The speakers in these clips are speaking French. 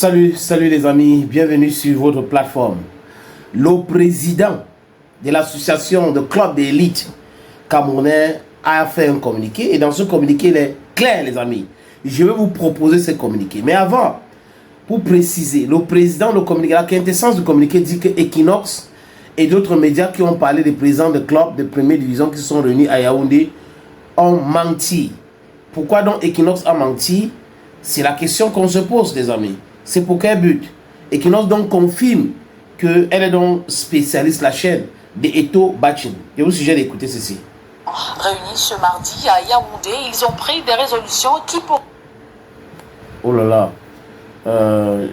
Salut les amis, bienvenue sur votre plateforme. Le président de l'association de clubs d'élite camerounais a fait un communiqué et dans ce communiqué il est clair les amis. Je vais vous proposer ce communiqué. Mais avant, pour préciser, le président, le communiqué, la quintessence du communiqué dit que Equinox et d'autres médias qui ont parlé des présidents de clubs de première division qui se sont réunis à Yaoundé ont menti. Pourquoi donc Equinox a menti? C'est la question qu'on se pose les amis. C'est pour quel but? Equinox donc confirme qu'elle est donc spécialiste, la chaîne de Eto Bachin. Je vous suggère d'écouter ceci. Réunis ce mardi à Yaoundé, ils ont pris des résolutions qui pour... Oh là là,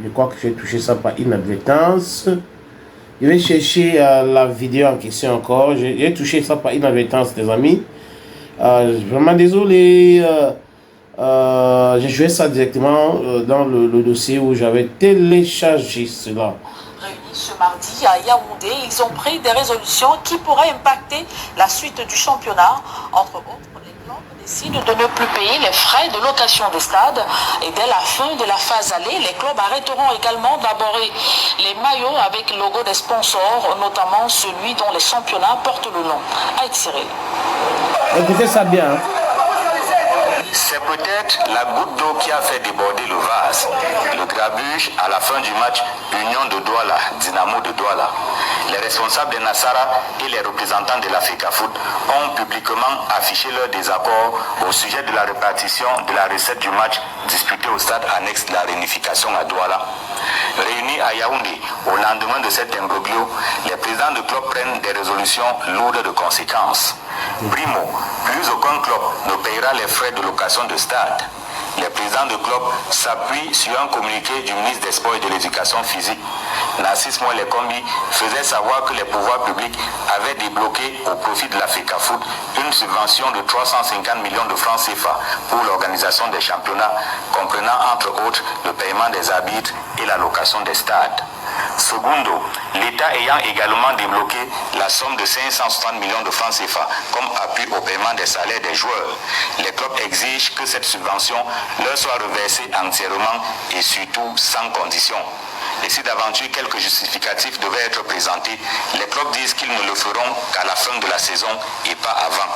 je crois que j'ai touché ça par inadvertance. Je vais chercher la vidéo en question encore. J'ai touché ça par inadvertance les amis. Vraiment désolé. J'ai joué ça directement dans le dossier où j'avais téléchargé cela. Réunis ce mardi à Yaoundé, ils ont pris des résolutions qui pourraient impacter la suite du championnat. Entre autres, les clubs décident de ne plus payer les frais de location des stades et dès la fin de la phase allée, les clubs arrêteront également d'aborder les maillots avec le logo des sponsors, notamment celui dont les championnats portent le nom. Aït Cyril. Écoutez ça bien. Hein. C'est peut-être la goutte d'eau qui a fait déborder le vase. Le grabuge à la fin du match Union de Douala, Dynamo de Douala. Les responsables de Nassara et les représentants de l'Africa Foot ont publiquement affiché leur désaccord au sujet de la répartition de la recette du match disputé au stade annexe de la réunification à Douala. Réunis à Yaoundé, au lendemain de cet imbroglio, les présidents de club prennent des résolutions lourdes de conséquences. Primo, plus aucun club ne payera les frais de location de stade. Les présidents de club s'appuient sur un communiqué du ministre des Sports et de l'Éducation physique. Narcisse Moelle-Kombi faisait savoir que les pouvoirs publics avaient débloqué au profit de l'Africa Foot une subvention de 350 millions de francs CFA pour l'organisation des championnats, comprenant entre autres le paiement des arbitres et la location des stades. Secondo, l'État ayant également débloqué la somme de 560 millions de francs CFA comme appui au paiement des salaires des joueurs, les clubs exigent que cette subvention leur soit reversée entièrement et surtout sans condition. Et si d'aventure quelques justificatifs devaient être présentés, les clubs disent qu'ils ne le feront qu'à la fin de la saison et pas avant.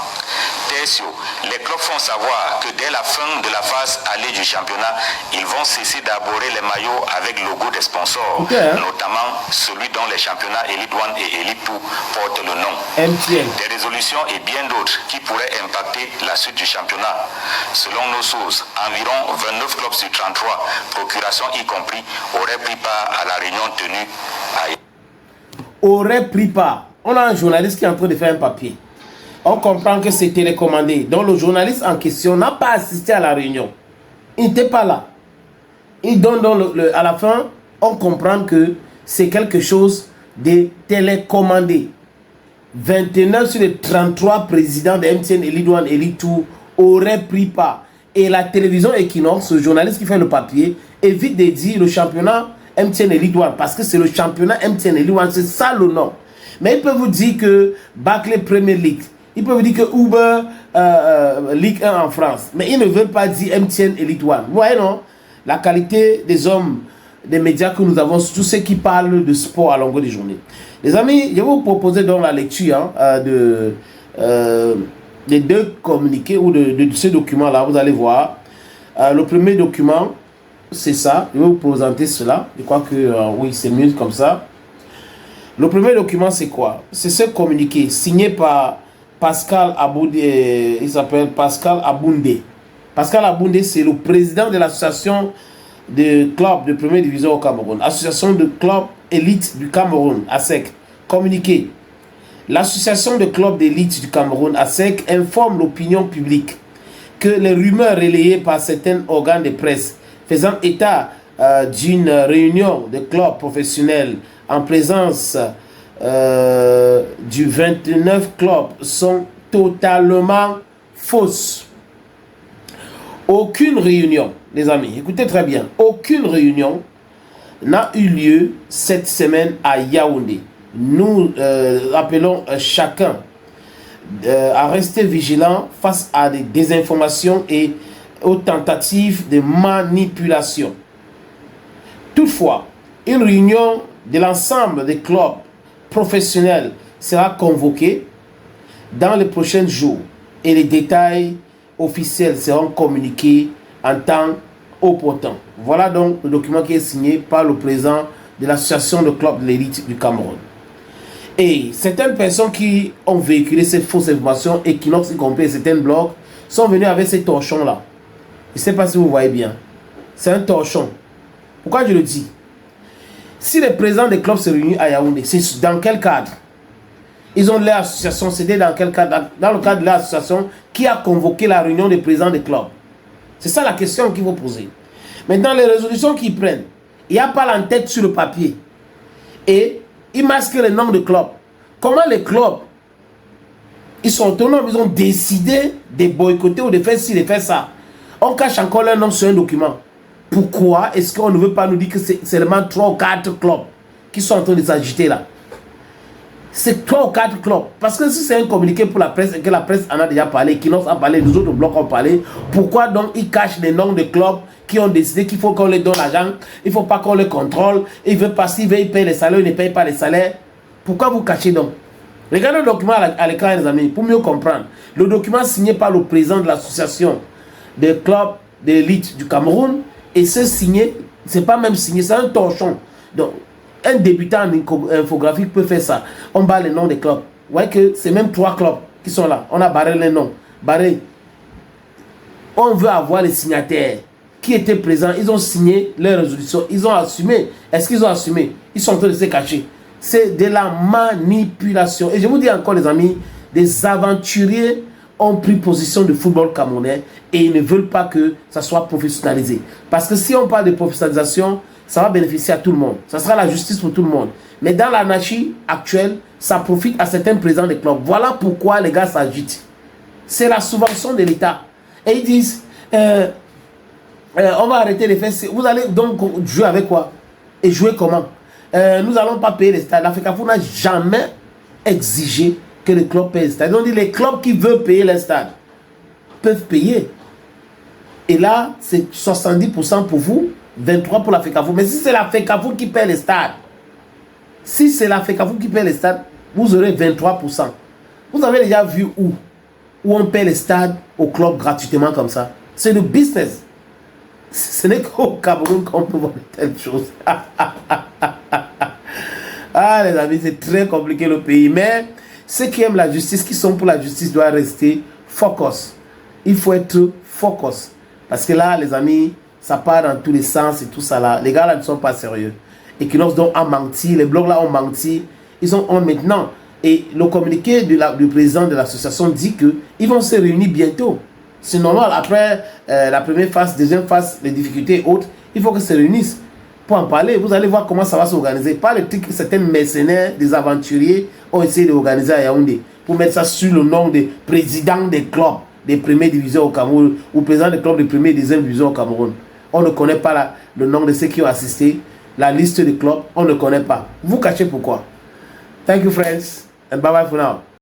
Tertio, les clubs font savoir que dès la fin de la phase allée du championnat, ils vont cesser d'aborder les maillots avec le logo des sponsors, notamment celui dont les championnats Elite One et Elite 2 portent le nom. Des résolutions et bien d'autres qui pourraient impacter la suite du championnat. Selon nos sources, environ 29 clubs sur 33, procuration y compris, auraient pris part à la réunion tenue à... Aurait pris part. On a un journaliste qui est en train de faire un papier. On comprend que c'est télécommandé. Donc le journaliste en question n'a pas assisté à la réunion. Il n'était pas là. Il donne à la fin, on comprend que c'est quelque chose de télécommandé. 29 sur les 33 présidents de MTN Elite One et Elite 2 auraient pris part. Et la télévision Equinox, ce journaliste qui fait le papier, évite de dire le championnat MTN Elite One parce que c'est le championnat MTN Elite One, c'est ça le nom. Mais il peut vous dire que Barclay Premier League, il peut vous dire que Uber Ligue 1 en France, mais il ne veut pas dire MTN Elite One. Vous voyez non? La qualité des hommes, des médias que nous avons, tous ceux qui parlent de sport à longueur de journée. Les amis, je vais vous proposer donc la lecture des deux communiqués ou de ces documents-là. Vous allez voir. Le premier document, c'est ça. Je vais vous présenter cela. Je crois que oui, c'est mieux comme ça. Le premier document, c'est quoi? C'est ce communiqué signé par Pascal Aboundé. Il s'appelle Pascal Aboundé. Pascal Aboundé, c'est le président de l'association de clubs de première division au Cameroun. Association de clubs élite du Cameroun, ASEC. Communiqué. L'association de clubs d'élite du Cameroun, ASEC, informe l'opinion publique que les rumeurs relayées par certains organes de presse faisant état d'une réunion de clubs professionnels en présence du 29 clubs sont totalement fausses. Aucune réunion, les amis, écoutez très bien, aucune réunion n'a eu lieu cette semaine à Yaoundé. Nous appelons chacun à rester vigilant face à des désinformations et aux tentatives de manipulation. Toutefois, une réunion de l'ensemble des clubs professionnels sera convoquée dans les prochains jours et les détails officiels seront communiqués en temps opportun. Voilà donc le document qui est signé par le président de l'association de clubs de l'élite du Cameroun. Et certaines personnes qui ont véhiculé ces fausses informations, Equinox y compris certains blogs, sont venus avec ces torchons-là. Je ne sais pas si vous voyez bien. C'est un torchon. Pourquoi je le dis? Si les présidents des clubs se réunissent à Yaoundé, c'est dans quel cadre? Ils ont leur association, c'était dans quel cadre? Dans le cadre de l'association qui a convoqué la réunion des présidents des clubs. C'est ça la question qu'il faut poser. Maintenant, les résolutions qu'ils prennent, il n'y a pas l'entête sur le papier. Et ils masquent les noms de clubs. Comment les clubs, ils sont autonomes, ils ont décidé de boycotter ou de faire ci, de faire ça. On cache encore leur nom sur un document. Pourquoi est-ce qu'on ne veut pas nous dire que c'est seulement 3 ou 4 clubs qui sont en train de s'agiter là? C'est 3 ou 4 clubs. Parce que si c'est un communiqué pour la presse et que la presse en a déjà parlé, Kinos a parlé, les autres blocs ont parlé, pourquoi donc ils cachent les noms de clubs qui ont décidé qu'il faut qu'on les donne l'argent, il ne faut pas qu'on les contrôle, ils veulent pas, s'ils veulent payer les salaires, ils ne payent pas les salaires. Pourquoi vous cachez donc? Regardez le document à l'écran, les amis, pour mieux comprendre. Le document signé par le président de l'association des clubs de l'élite du Cameroun, et ce signé, c'est pas même signé, c'est un torchon. Donc, un débutant en infographie peut faire ça. On barre les noms des clubs. Vous voyez que c'est même 3 clubs qui sont là. On a barré les noms. Barré. On veut avoir les signataires qui étaient présents. Ils ont signé leur résolution. Ils ont assumé. Est-ce qu'ils ont assumé? Ils sont en train de se cacher. C'est de la manipulation. Et je vous dis encore, les amis, des aventuriers ont pris position du football camerounais et ils ne veulent pas que ça soit professionnalisé. Parce que si on parle de professionnalisation, ça va bénéficier à tout le monde. Ça sera la justice pour tout le monde. Mais dans l'anarchie actuelle, ça profite à certains présidents des clubs. Voilà pourquoi les gars s'agitent. C'est la subvention de l'État. Et ils disent, on va arrêter les faire. Vous allez donc jouer avec quoi? Et jouer comment? Nous n'allons pas payer les stades. L'Africafoot n'a jamais exigé que les clubs payent les stades. Ils ont dit les clubs qui veulent payer les stades peuvent payer. Et là, c'est 70% pour vous, 23% pour la FECAFOOT. Mais si c'est la FECAFOOT qui paie les stades, si c'est la FECAFOOT qui paie les stades, vous aurez 23%. Vous avez déjà vu où on paie les stades au club gratuitement comme ça? C'est le business. Ce n'est qu'au Cameroun qu'on peut voir de telles choses. Ah les amis, c'est très compliqué le pays. Mais ceux qui aiment la justice, qui sont pour la justice, doivent rester focus. Il faut être focus. Parce que là, les amis, ça part dans tous les sens et tout ça là. Les gars là ne sont pas sérieux. Et qui nous ont menti, les blogs là ont menti. Ils ont maintenant. Et le communiqué du président de l'association dit qu'ils vont se réunir bientôt. C'est normal, après la première phase, deuxième phase, les difficultés et autres, il faut qu'ils se réunissent pour en parler. Vous allez voir comment ça va s'organiser. Pas le truc que certains mercenaires, des aventuriers ont essayé d'organiser à Yaoundé pour mettre ça sur le nom des présidents des clubs des premières divisions au Cameroun ou présidents des clubs des premières et deuxième divisions au Cameroun. On ne connaît pas le nom de ceux qui ont assisté, la liste des clubs, on ne connaît pas. Vous cachez pourquoi? Thank you friends and bye bye for now.